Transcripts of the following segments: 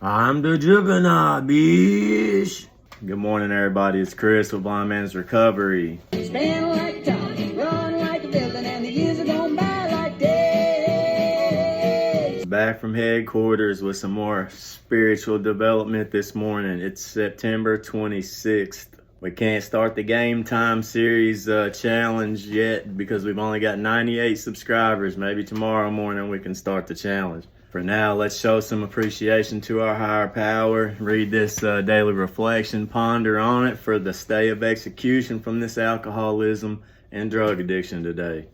I'm the juggernaut, bitch. Good morning, everybody. It's Chris with Blind Man's Recovery. Stand like time, run like a building, and the years are going by like days. Back from headquarters with some more spiritual development this morning. It's September 26th. We can't start the game time series challenge yet because we've only got 98 subscribers. Maybe tomorrow morning we can start the challenge. For now, let's show some appreciation to our higher power. Read this daily reflection, ponder on it for the stay of execution from this alcoholism and drug addiction today.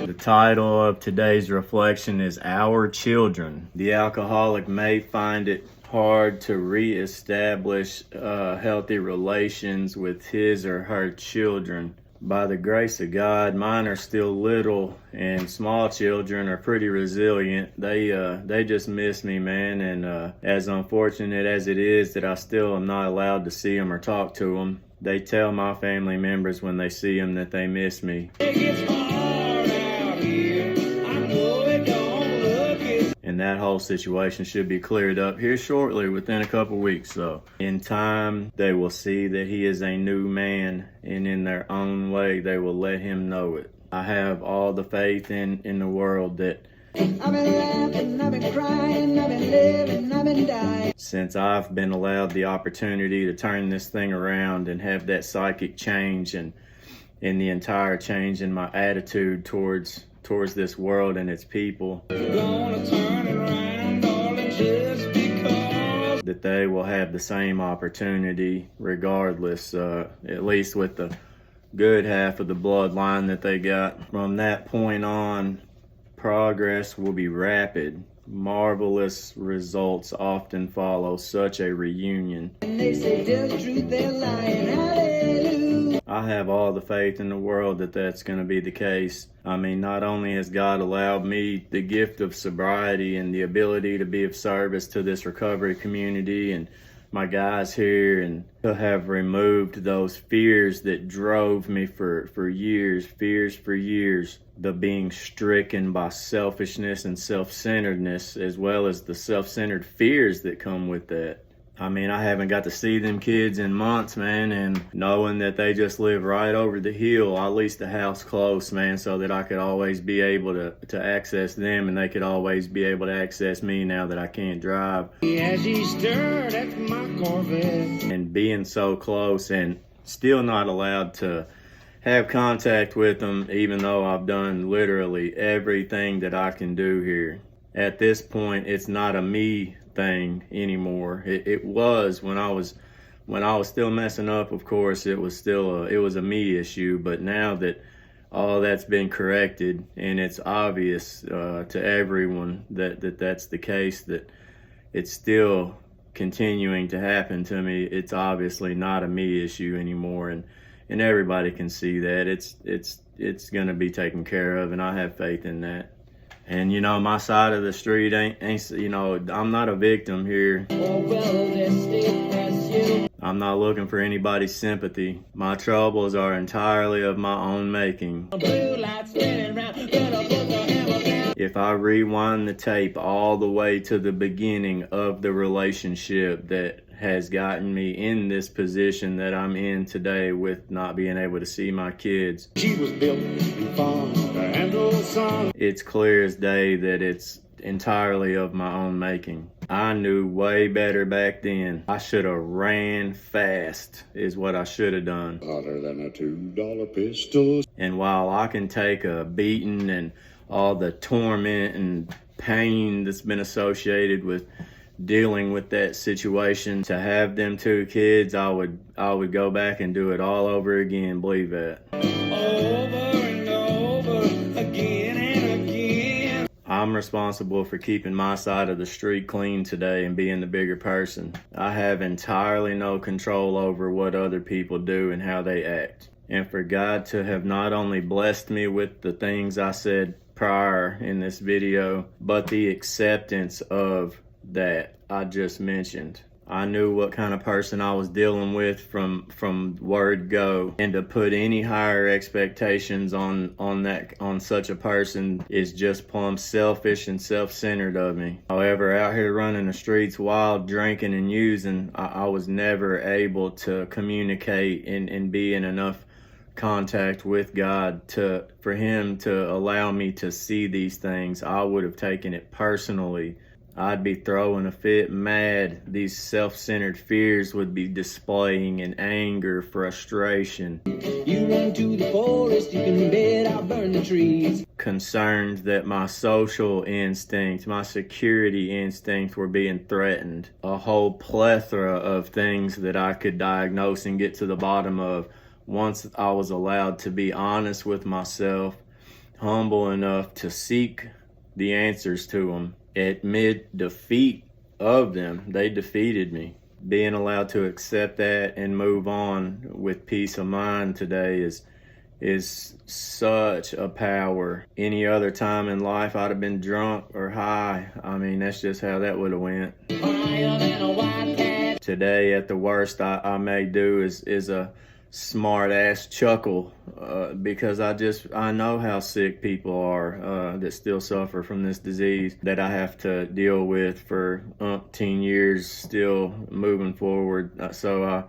The title of today's reflection is Our Children. The alcoholic may find it hard to reestablish healthy relations with his or her children. By the grace of God, mine are still little, and small children are pretty resilient. They just miss me, man, and as unfortunate as it is that I still am not allowed to see them or talk to them, they tell my family members when they see them that they miss me. And that whole situation should be cleared up here shortly, within a couple weeks. So in time, they will see that he is a new man, and in their own way, they will let him know it. I have all the faith in the world that I've been laughing, I've been crying, I've been living, I've been dying. Since I've been allowed the opportunity to turn this thing around and have that psychic change and the entire change in my attitude towards this world and its people, that they will have the same opportunity regardless, at least with the good half of the bloodline that they got. From that point on, progress will be rapid. Marvelous results often follow such a reunion. And they say tell the truth, they're lying. Hallelujah. I have all the faith in the world that that's going to be the case. I mean, not only has God allowed me the gift of sobriety and the ability to be of service to this recovery community and my guys here, and to have removed those fears that drove me for years, the being stricken by selfishness and self-centeredness, as well as the self-centered fears that come with that. I mean, I haven't got to see them kids in months, man, and knowing that they just live right over the hill, I leased a house close, man, so that I could always be able to access them, and they could always be able to access me now that I can't drive. As he stirred at my Corvette. And being so close and still not allowed to have contact with them, even though I've done literally everything that I can do here. At this point, it's not a me thing anymore. It was when I was still messing up. Of course, it was a me issue. But now that all that's been corrected and it's obvious to everyone that that's the case, that it's still continuing to happen to me, it's obviously not a me issue anymore, and everybody can see that it's gonna be taken care of, and I have faith in that. And you know, my side of the street ain't you know, I'm not a victim here. I'm not looking for anybody's sympathy. My troubles are entirely of my own making. If I rewind the tape all the way to the beginning of the relationship that has gotten me in this position that I'm in today with not being able to see my kids, She was built and farmed to handle sun. it's clear as day that it's entirely of my own making. I knew way better back then. I should have ran fast is what I should have done. Hotter than a $2 pistol. And while I can take a beating and all the torment and pain that's been associated with dealing with that situation, to have them two kids, I would go back and do it all over again, believe that. Over and over, again and again. I'm responsible for keeping my side of the street clean today and being the bigger person. I have entirely no control over what other people do and how they act. And for God to have not only blessed me with the things I said prior in this video, but the acceptance of that I just mentioned. I knew what kind of person I was dealing with from word go, and to put any higher expectations on such a person is just plumb selfish and self-centered of me. However, out here running the streets wild, drinking and using, I was never able to communicate and be in enough contact with God for him to allow me to see these things. I would have taken it personally. I'd be throwing a fit mad. These self-centered fears would be displaying in anger, frustration. You run to the forest, you can bet I'll burn the trees. Concerned that my social instincts, my security instincts were being threatened. A whole plethora of things that I could diagnose and get to the bottom of once I was allowed to be honest with myself, humble enough to seek the answers to them. Admit defeat of them. They defeated me. Being allowed to accept that and move on with peace of mind today is such a power. Any other time in life I'd have been drunk or high. I mean, that's just how that would have went. Today, at the worst I may do is a smart ass chuckle because I know how sick people are that still suffer from this disease that I have to deal with for umpteen years still moving forward. So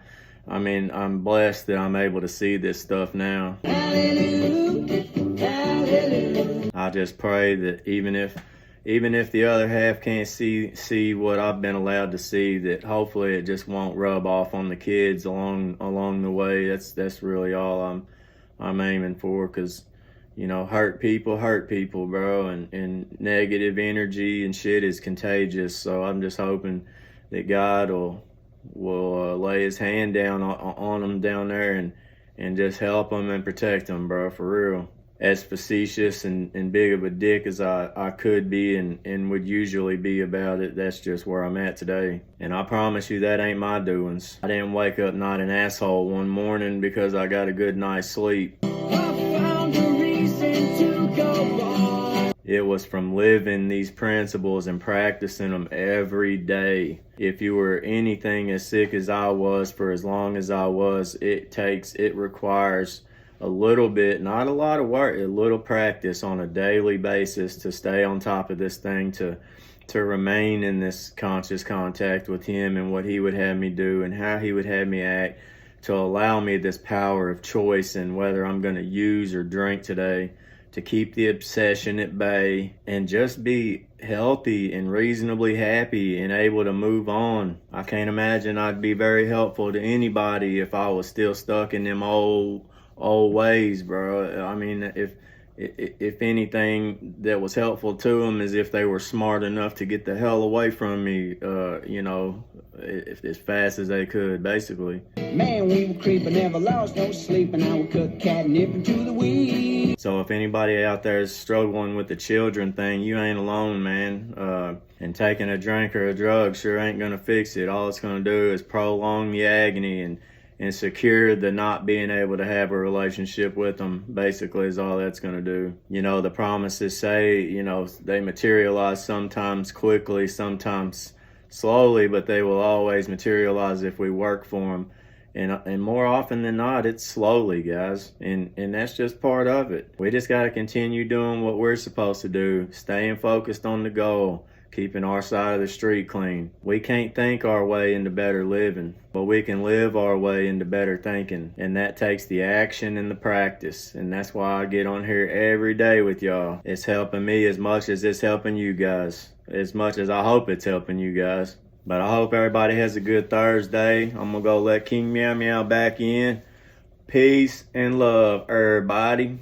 I mean, I'm blessed that I'm able to see this stuff now. Hallelujah, hallelujah. I just pray that even if the other half can't see what I've been allowed to see, that hopefully it just won't rub off on the kids along the way. That's really all I'm aiming for, because hurt people, bro, and negative energy and shit is contagious. So I'm just hoping that God will lay his hand down on them down there and just help them and protect them, bro, for real. As facetious and big of a dick as I could be and would usually be about it, that's just where I'm at today. And I promise you that ain't my doings. I didn't wake up not an asshole one morning because I got a good night's sleep. I found a reason to go on. It was from living these principles and practicing them every day. If you were anything as sick as I was for as long as I was, it requires a little bit, not a lot of work, a little practice on a daily basis to stay on top of this thing, to remain in this conscious contact with him and what he would have me do and how he would have me act, to allow me this power of choice in whether I'm going to use or drink today, to keep the obsession at bay and just be healthy and reasonably happy and able to move on. I can't imagine I'd be very helpful to anybody if I was still stuck in them old ways, bro. I mean, if anything that was helpful to them is if they were smart enough to get the hell away from me, if as fast as they could, basically. Man, we were creeping, never lost no sleep, and I would cook catnip into the weed. So if anybody out there is struggling with the children thing, you ain't alone, man. And taking a drink or a drug sure ain't gonna fix it. All it's gonna do is prolong the agony and secure the not being able to have a relationship with them, basically, is all that's going to do. The promises say, they materialize sometimes quickly, sometimes slowly, but they will always materialize if we work for them. And more often than not, it's slowly, guys. And that's just part of it. We just got to continue doing what we're supposed to do, staying focused on the goal, keeping our side of the street clean. We can't think our way into better living, but we can live our way into better thinking. And that takes the action and the practice. And that's why I get on here every day with y'all. It's helping me as much as it's helping you guys, as much as I hope it's helping you guys. But I hope everybody has a good Thursday. I'm gonna go let King Meow Meow back in. Peace and love, everybody.